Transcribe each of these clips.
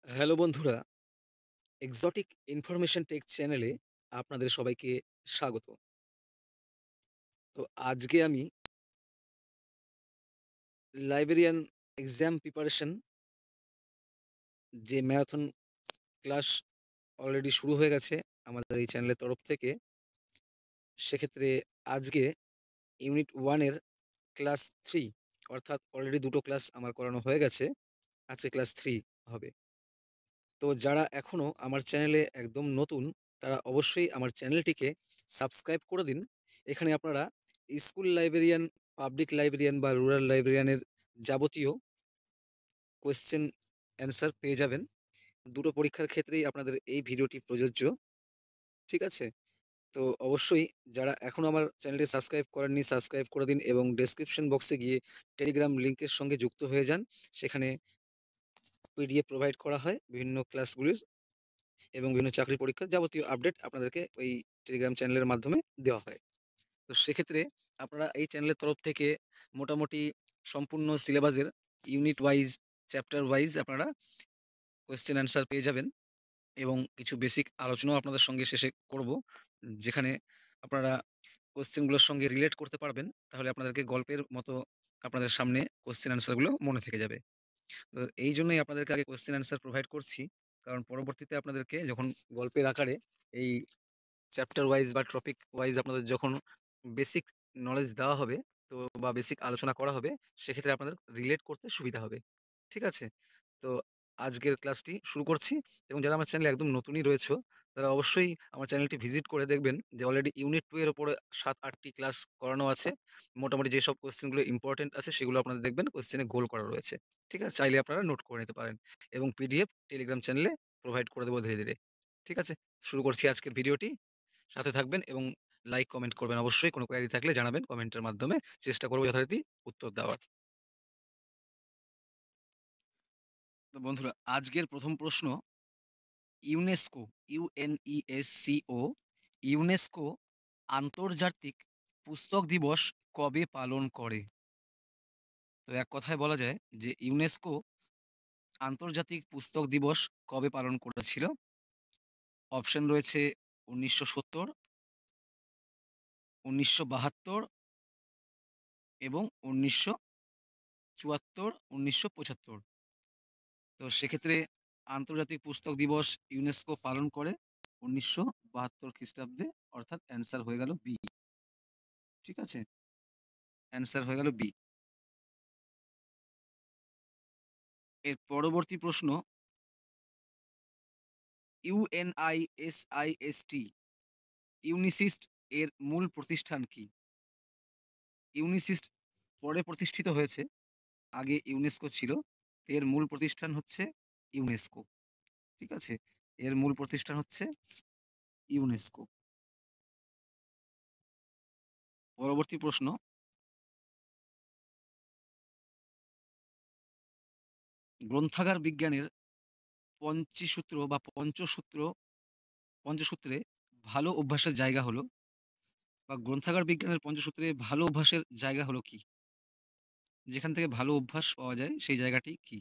Hello বন্ধুরা, exotic information take চ্যানেলে আপনাদের সবাইকে স্বাগত। তো আজকে আমি লাইব্রেরিয়ান এক্সাম প্রিপারেশন যে ম্যারাথন ক্লাস অলরেডি শুরু হয়ে গেছে আমাদের এই চ্যানেলের তরফ থেকে। সেক্ষেত্রে আজকে ইউনিট 1 এর ক্লাস 3, অর্থাৎ অলরেডি দুটো ক্লাস আমার করানো হয়ে গেছে। আজকে ক্লাস 3 হবে। তো যারা এখনো আমার চ্যানেলে একদম নতুন, তারা অবশ্যই আমার চ্যানেলটিকে সাবস্ক্রাইব করে দিন। এখানে আপনারা স্কুল লাইব্রেরিয়ান, পাবলিক লাইব্রেরিয়ান বা রুরাল লাইব্রেরিয়ানের যাবতীয় কোয়েশ্চেন অ্যান্সার পেয়ে যাবেন। দুটো পরীক্ষার ক্ষেত্রেই আপনাদের এই ভিডিওটি প্রযোজ্য। ঠিক আছে? তো অবশ্যই যারা এখনো আমার চ্যানেলটি সাবস্ক্রাইব করেননি, সাবস্ক্রাইব করে দিন এবং ডেসক্রিপশন বক্সে গিয়ে টেলিগ্রাম লিংকের সঙ্গে যুক্ত হয়ে যান। সেখানে পিডিএফ প্রোভাইড করা হয় বিভিন্ন ক্লাসগুলির এবং বিভিন্ন চাকরি পরীক্ষার যাবতীয় আপডেট আপনাদেরকে ওই টেলিগ্রাম চ্যানেলের মাধ্যমে দেওয়া হয়। তো সেক্ষেত্রে আপনারা এই চ্যানেলের তরফ থেকে মোটামুটি সম্পূর্ণ সিলেবাসের ইউনিট ওয়াইজ, চ্যাপ্টার ওয়াইজ আপনারা কোয়েশ্চেন অ্যান্সার পেয়ে যাবেন এবং কিছু বেসিক আলোচনাও আপনাদের সঙ্গে শেষে করব, যেখানে আপনারা কোয়েশ্চেনগুলোর সঙ্গে রিলেট করতে পারবেন। তাহলে আপনাদেরকে গল্পের মতো আপনাদের সামনে কোয়েশ্চেন অ্যান্সারগুলো মনে থেকে যাবে। তো এই জন্যই আপনাদেরকে আগে কোয়েশ্চেন অ্যান্সার প্রোভাইড করছি, কারণ পরবর্তীতে আপনাদেরকে যখন গল্পের আকারে এই চ্যাপ্টার ওয়াইজ বা টপিক ওয়াইজ আপনাদের যখন বেসিক নলেজ দেওয়া হবে, তো বা বেসিক আলোচনা করা হবে, সেক্ষেত্রে আপনাদের রিলেট করতে সুবিধা হবে। ঠিক আছে? তো আজকের ক্লাসটি শুরু করছি এবং যারা আমার চ্যানেলে একদম নতুনই রয়েছে, তারা অবশ্যই আমার চ্যানেলটি ভিজিট করে দেখবেন যে অলরেডি ইউনিট 2 এর উপরে 7-8টি ক্লাস করানো আছে। মোটামুটি যেসব কোয়েশ্চেনগুলো ইম্পর্টেন্ট আছে সেগুলো আপনাদের দেখবেন কোয়েশ্চেনে গোল করা রয়েছে। ঠিক আছে? চাইলে আপনারা নোট করে নিতে পারেন এবং পিডিএফ টেলিগ্রাম চ্যানেলে প্রোভাইড করে দেবো ধীরে ধীরে। ঠিক আছে? শুরু করছি আজকের ভিডিওটি। সাথে থাকবেন এবং লাইক কমেন্ট করবেন। অবশ্যই কোনো কোয়েরি থাকলে জানাবেন কমেন্টের মাধ্যমে। চেষ্টা করব যথারীতি উত্তর দেওয়ার। তো বন্ধুরা, আজকের প্রথম প্রশ্ন, ইউনেস্কো, ইউএনইএসসিও, ইউনেস্কো আন্তর্জাতিক পুস্তক দিবস কবে পালন করে? তো এক কথায় বলা যায় যে ইউনেস্কো আন্তর্জাতিক পুস্তক দিবস কবে পালন করেছিল? অপশন রয়েছে ১৯৭০, ১৯৭২ এবং ১৯৭৪, ১৯৭৫। তো সেক্ষেত্রে আন্তর্জাতিক পুস্তক দিবস ইউনেস্কো পালন করে ১৯৭২ খ্রিস্টাব্দে, অর্থাৎ অ্যান্সার হয়ে গেল বি। ঠিক আছে? অ্যান্সার হয়ে গেল বি। এর পরবর্তী প্রশ্ন, ইউএনআইএসআইএসটি, ইউনিসিস্ট এর মূল প্রতিষ্ঠান কি? ইউনিসিস্ট পরে প্রতিষ্ঠিত হয়েছে, আগে ইউনেস্কো ছিল। এর মূল প্রতিষ্ঠান হচ্ছে ইউনেস্কো। ঠিক আছে? এর মূল প্রতিষ্ঠান হচ্ছে ইউনেস্কো। পরবর্তী প্রশ্ন, গ্রন্থাগার বিজ্ঞানের পঞ্চসূত্র বা পঞ্চসূত্রে ভালো অভ্যাসের জায়গা হলো, বা গ্রন্থাগার বিজ্ঞানের পঞ্চসূত্রে ভালো অভ্যাসের জায়গা হলো কি? যেখান থেকে ভালো অভ্যাস পাওয়া যায় সেই জায়গাটি কি?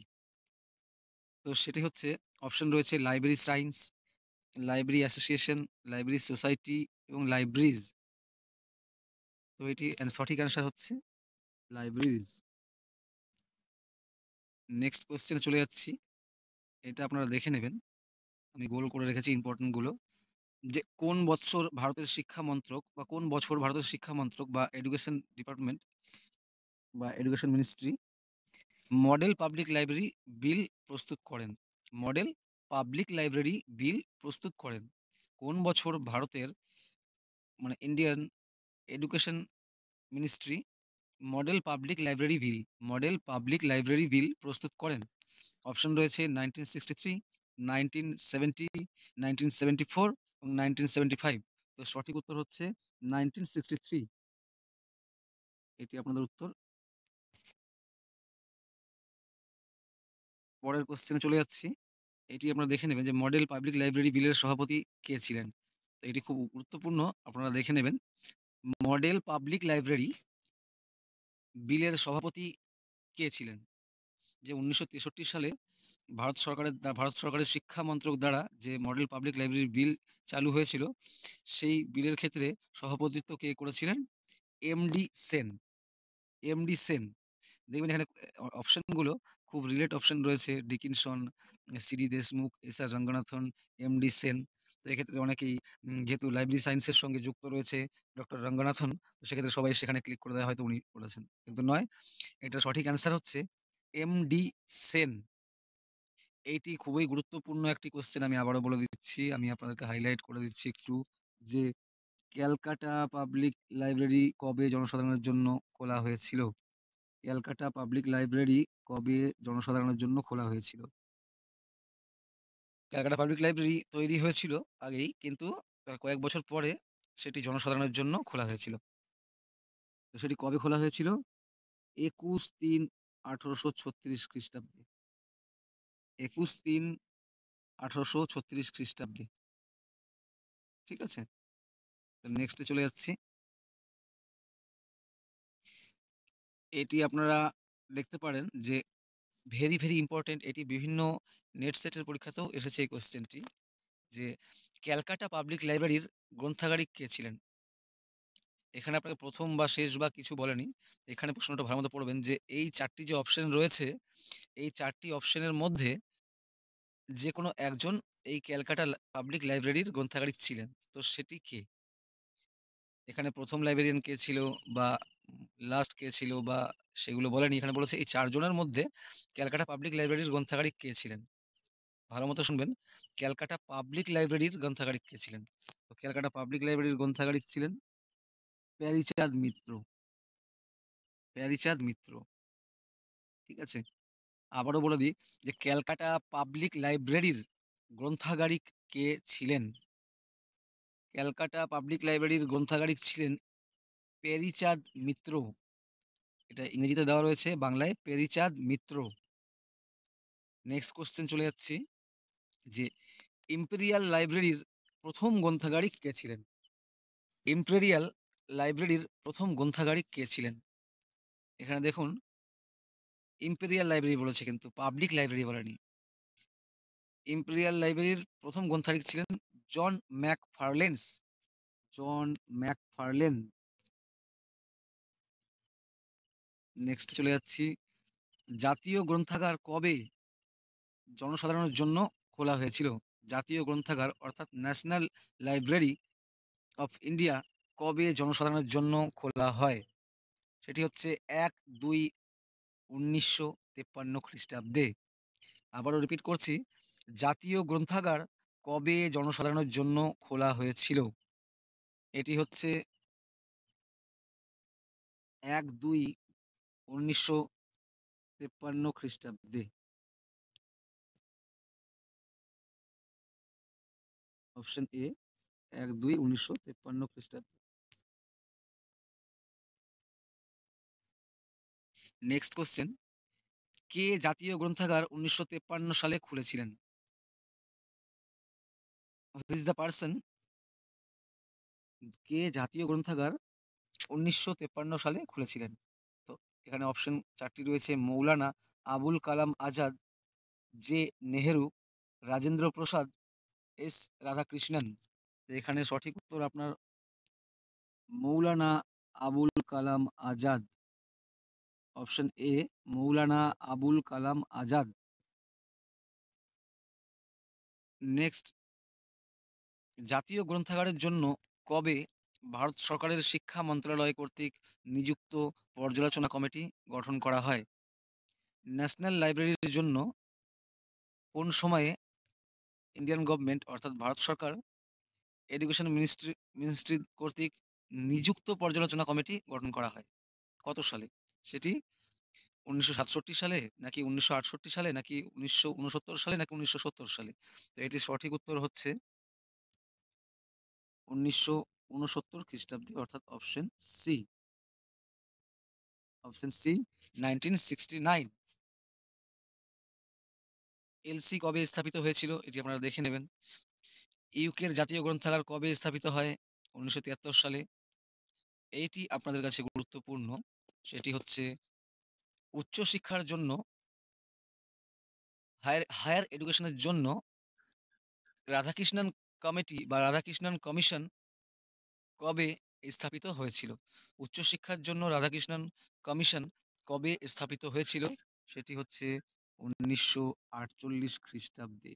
তো সেটি হচ্ছে, অপশন রয়েছে library science, library association, library society এবং লাইব্রেরিজ। তো এটি সঠিক অ্যান্সার হচ্ছে লাইব্রেরিজ। নেক্সট কোয়েশ্চেনে চলে যাচ্ছি। এটা আপনারা দেখে নেবেন, আমি গোল করে রেখেছি ইম্পর্টেন্ট গুলো। যে কোন বছর ভারতের শিক্ষা মন্ত্রক বা এডুকেশন ডিপার্টমেন্ট বা education ministry model public library bill প্রস্তুত করেন? মডেল পাবলিক লাইব্রেরি বিল প্রস্তুত করেন কোন বছর ভারতের, মানে Indian education ministry model public library bill প্রস্তুত করেন? অপশন রয়েছে 1963, 1970, 1974 এবং 1975। তো সঠিক উত্তর হচ্ছে 1963। এটি আপনাদের উত্তর। পরের কোশ্চেনে চলে যাচ্ছি। এটি আপনারা দেখে নেবেন যে মডেল পাবলিক লাইব্রেরি বিলের সভাপতি কে ছিলেন? তো এটি খুব গুরুত্বপূর্ণ, আপনারা দেখে নেবেন। মডেল পাবলিক লাইব্রেরি বিলের সভাপতি কে ছিলেন? যে 1963 সালে ভারত সরকারের শিক্ষা মন্ত্রক দ্বারা যে মডেল পাবলিক লাইব্রেরি বিল চালু হয়েছিল, সেই বিলের ক্ষেত্রে সভাপতিত্ব কে করেছিলেন? এমডি সেন। এমডি সেন। দেখবেন এখানে অপশনগুলো খুব রিলেট অপশন রয়েছে: ডিকিনসন, সিডি দেশমুখ, এস আর রঙ্গনাথন, এমডি সেন। তো এক্ষেত্রে অনেকেই যেহেতু লাইব্রেরি সায়েন্সের সঙ্গে যুক্ত রয়েছে ডক্টর রঙ্গনাথন, তো সেক্ষেত্রে সবাই সেখানে ক্লিক করে দেওয়া হয়তো উনি করেছেন, কিন্তু নয়। এটা সঠিক অ্যান্সার হচ্ছে এমডি সেন। এইটি খুবই গুরুত্বপূর্ণ একটি কোশ্চেন, আমি আবারও বলে দিচ্ছি, আমি আপনাদেরকে হাইলাইট করে দিচ্ছি একটু, যে ক্যালকাটা পাবলিক লাইব্রেরি কবে জনসাধারণের জন্য খোলা হয়েছিল? ক্যালকাটা পাবলিক লাইব্রেরি কবে জনসাধারণের জন্য খোলা হয়েছিল? ক্যালকাটা পাবলিক লাইব্রেরি তৈরি হয়েছিল আগেই, কিন্তু তার কয়েক বছর পরে সেটি জনসাধারণের জন্য খোলা হয়েছিল। তো সেটি কবে খোলা হয়েছিল? 21/3/1836 খ্রিস্টাব্দে। 21/3/1836 খ্রিস্টাব্দে। ঠিক আছে, নেক্সটে চলে যাচ্ছি। এটি আপনারা দেখতে পারেন যে ভেরি ভেরি ইম্পর্টেন্ট, এটি বিভিন্ন নেট সেটের পরীক্ষাতেও এসেছে এই কোশ্চেনটি, যে ক্যালকাটা পাবলিক লাইব্রেরির গ্রন্থাগারিক কে ছিলেন? এখানে আপনাকে প্রথম বা শেষ বা কিছু বলেনি, এখানে প্রশ্নটা ভালো মতো পড়বেন যে এই চারটি যে অপশন রয়েছে, এই চারটি অপশনের মধ্যে যে কোনো একজন এই ক্যালকাটা পাবলিক লাইব্রেরির গ্রন্থাগারিক ছিলেন, তো সেটি কে? এখানে প্রথম লাইব্রেরিয়ান কে ছিল বা লাস্ট কে ছিল বা সেগুলো বলেনি, এখানে বলেছে এই চারজনের মধ্যে ক্যালকাটা পাবলিক লাইব্রেরির গ্রন্থাগারিক কে ছিলেন। ভালো মতো শুনবেন, ক্যালকাটা পাবলিক লাইব্রেরির গ্রন্থাগারিক কে ছিলেন? তো ক্যালকাটা পাবলিক লাইব্রেরির গ্রন্থাগারিক ছিলেন প্যারীচাঁদ মিত্র। প্যারীচাঁদ মিত্র। ঠিক আছে, আবারও বলে দিই যে ক্যালকাটা পাবলিক লাইব্রেরির গ্রন্থাগারিক কে ছিলেন? ক্যালকাটা পাবলিক লাইব্রেরির গ্রন্থাগারিক ছিলেন প্যারীচাঁদ মিত্র। এটা ইংরেজিতে দেওয়া রয়েছে, বাংলায় প্যারীচাঁদ মিত্র। নেক্সট কোশ্চেন চলে যাচ্ছি, যে ইম্পেরিয়াল লাইব্রেরির প্রথম গ্রন্থাগারিক কে ছিলেন? ইম্পেরিয়াল লাইব্রেরির প্রথম গ্রন্থাগারিক কে ছিলেন? এখানে দেখুন, ইম্পেরিয়াল লাইব্রেরি বলেছে কিন্তু পাবলিক লাইব্রেরি বলেনি। ইম্পেরিয়াল লাইব্রেরির প্রথম গ্রন্থাগারিক ছিলেন জন ম্যাকফার্লেন্স। জন ম্যাকফার্লেন। নেক্সট চলে যাচ্ছি, জাতীয় গ্রন্থাগার কবে জনসাধারণের জন্য খোলা হয়েছিল? জাতীয় গ্রন্থাগার অর্থাৎ ন্যাশনাল লাইব্রেরি অফ ইন্ডিয়া কবে জনসাধারণের জন্য খোলা হয়? সেটি হচ্ছে 1/2/1953 খ্রিস্টাব্দে। আবারও রিপিট করছি, জাতীয় গ্রন্থাগার কবে জনসাধারণের জন্য খোলা হয়েছিল? এটি হচ্ছে 1/2/1953 খ্রিস্টাব্দে। অপশন এ, 1/2/1953 খ্রিস্টাব্দে। নেক্সট কোশ্চেন, কে জাতীয় গ্রন্থাগার 1953 সালে খুলেছিলেন? Who is the person? কে জাতীয় গ্রন্থাগার 1953 সালে খুলেছিলেন? তো এখানে অপশন চারটি রয়েছে: মৌলানা আবুল কালাম আজাদ, জে নেহেরু, রাজেন্দ্র প্রসাদ, এস রাধাকৃষ্ণন। তো এখানে সঠিক উত্তর আপনার Maulana Abul Kalam Azad. Option A, Maulana Abul Kalam Azad. Next, জাতীয় গ্রন্থাগারের জন্য কবে ভারত সরকারের শিক্ষা মন্ত্রণালয় কর্তৃক নিযুক্ত পর্যালোচনা কমিটি গঠন করা হয়? ন্যাশনাল লাইব্রেরির জন্য কোন সময়ে ইন্ডিয়ান গভর্নমেন্ট অর্থাৎ ভারত সরকার এডুকেশন মিনিস্ট্রি কর্তৃক নিযুক্ত পর্যালোচনা কমিটি গঠন করা হয়? কত সালে সেটি? 1967 সালে, নাকি 1968 সালে, নাকি 1969 সালে, নাকি 1970 সালে? তো এটির সঠিক উত্তর হচ্ছে 1969 খ্রিস্টাব্দে, অর্থাৎ option C. Option C, 1969। LC কবে স্থাপিত হয়েছিল এটি আপনারা দেখে নেবেন। ইউকের জাতীয় গ্রন্থাগার কবে স্থাপিত হয়? 1973 সালে। এইটি আপনাদের কাছে গুরুত্বপূর্ণ, সেটি হচ্ছে উচ্চশিক্ষার জন্য হায়ার এডুকেশনের জন্য রাধাকৃষ্ণন কমিটি বা রাধাকৃষ্ণন কমিশন কবে স্থাপিত হয়েছিল? উচ্চশিক্ষার জন্য রাধাকৃষ্ণন কমিশন কবে স্থাপিত হয়েছিল? সেটি হচ্ছে ১৯৪৮ খ্রিস্টাব্দে।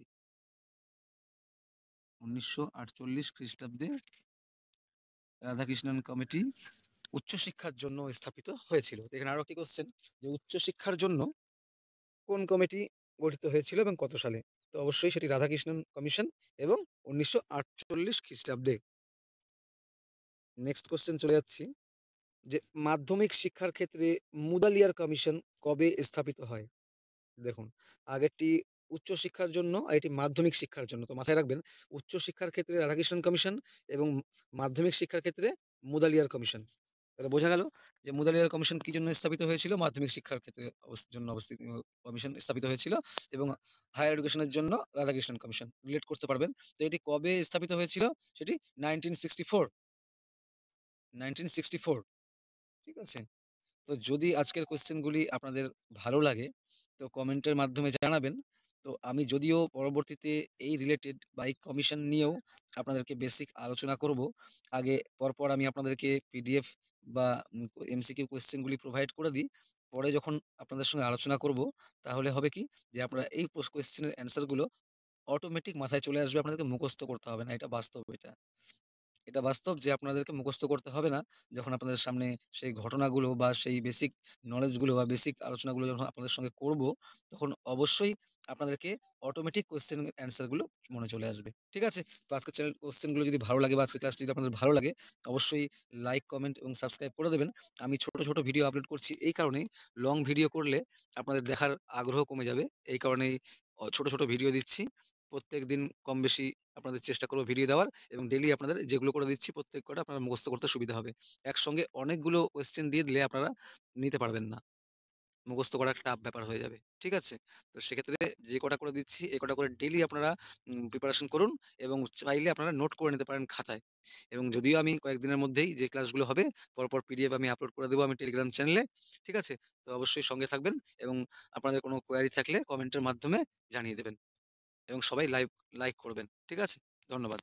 ১৯৪৮ খ্রিস্টাব্দে রাধাকৃষ্ণন কমিটি উচ্চশিক্ষার জন্য স্থাপিত হয়েছিল। তো এখানে আরো একটি কোশ্চেন, যে উচ্চশিক্ষার জন্য কোন কমিটি গঠিত হয়েছিল এবং কত সালে? তো অবশ্যই সেটি রাধাকৃষ্ণন কমিশন এবং ১৯৪৮ খ্রিস্টাব্দে। নেক্সট কোশ্চেন চলে যাচ্ছি, যে মাধ্যমিক শিক্ষার ক্ষেত্রে মুদালিয়ার কমিশন কবে স্থাপিত হয়? দেখুন, আগেরটি উচ্চশিক্ষার জন্য আর এটি মাধ্যমিক শিক্ষার জন্য। তো মাথায় রাখবেন, উচ্চশিক্ষার ক্ষেত্রে রাধাকৃষ্ণন কমিশন এবং মাধ্যমিক শিক্ষার ক্ষেত্রে মুদালিয়ার কমিশন। তাহলে বোঝা গেল যে মুদালিয়ার কমিশন কি জন্য স্থাপিত হয়েছিল? মাধ্যমিক শিক্ষার ক্ষেত্রে জন্য অবস্থিত কমিশন স্থাপিত হয়েছিল, এবং হায়ার এডুকেশনের জন্য রাধাকৃষ্ণন কমিশন রিলেট করতে পারবেন। তো এটি কবে স্থাপিত হয়েছিল? সেটি 1964। 1964, ঠিক আছে? তো যদি আজকের কোয়েশ্চেনগুলি আপনাদের ভালো লাগে তো কমেন্টের মাধ্যমে জানাবেন। তো আমি যদিও পরবর্তীতে এই রিলেটেড বা এই কমিশন নিয়েও আপনাদেরকে বেসিক আলোচনা করব। আগে পরপর আমি আপনাদেরকে পিডিএফ বা এমসিকিউ কোয়েশ্চেনগুলি প্রোভাইড করে দিই। পরে যখন আপনাদের সঙ্গে আলোচনা করব, তাহলে হবে কি, যে আপনারা এই কোয়েশ্চেনের অ্যান্সারগুলো অটোমেটিক মাথায় চলে আসবে, আপনাদেরকে মুখস্থ করতে হবে না। এটা বাস্তব, এটা বাস্তব যে আপনাদেরকে মুখস্থ করতে হবে না। যখন আপনাদের সামনে সেই ঘটনাগুলো বা সেই বেসিক নলেজগুলো বা বেসিক আলোচনাগুলো যখন আপনাদের সঙ্গে করব, তখন অবশ্যই আপনাদেরকে অটোমেটিক কোয়েশ্চেন অ্যান্সার গুলো মনে চলে আসবে। ঠিক আছে? তো আজকের চ্যানেল কোয়েশ্চেন গুলো যদি ভালো লাগে বা আজকের ক্লাসটি যদি আপনাদের ভালো লাগে, অবশ্যই লাইক, কমেন্ট এবং সাবস্ক্রাইব করে দেবেন। আমি ছোট ছোট ভিডিও আপলোড করছি এই কারণেই, লং ভিডিও করলে আপনাদের দেখার আগ্রহ কমে যাবে। এই কারণেই ছোট ছোট ভিডিও দিচ্ছি। প্রত্যেকদিন কম বেশি আপনাদের চেষ্টা করব ভিডিও দেওয়ার, এবং ডেইলি আপনাদের যেগুলো করে দিচ্ছি প্রত্যেক কটা আপনারা মুখস্থ করতে সুবিধা হবে। একসঙ্গে অনেকগুলো কোয়েশ্চেন দিয়ে দিলে আপনারা নিতে পারবেন না। মুখস্থ করা একটা টাফ ব্যাপার হয়ে যাবে। ঠিক আছে? তো সেক্ষেত্রে যে কটা করে দিচ্ছি, এ কটা করে ডেইলি আপনারা প্রিপারেশন করুন, এবং চাইলে আপনারা নোট করে নিতে পারেন খাতায়। এবং যদিও আমি কয়েকদিনের মধ্যেই যে ক্লাসগুলো হবে, পরপর পিডিএফ আমি আপলোড করে দেবো আমি টেলিগ্রাম চ্যানেলে। ঠিক আছে? তো অবশ্যই সঙ্গে থাকবেন, এবং আপনাদের কোনো কোয়েরি থাকলে কমেন্টের মাধ্যমে জানিয়ে দেবেন, এবং সবাই লাইক করবেন। ঠিক আছে? ধন্যবাদ।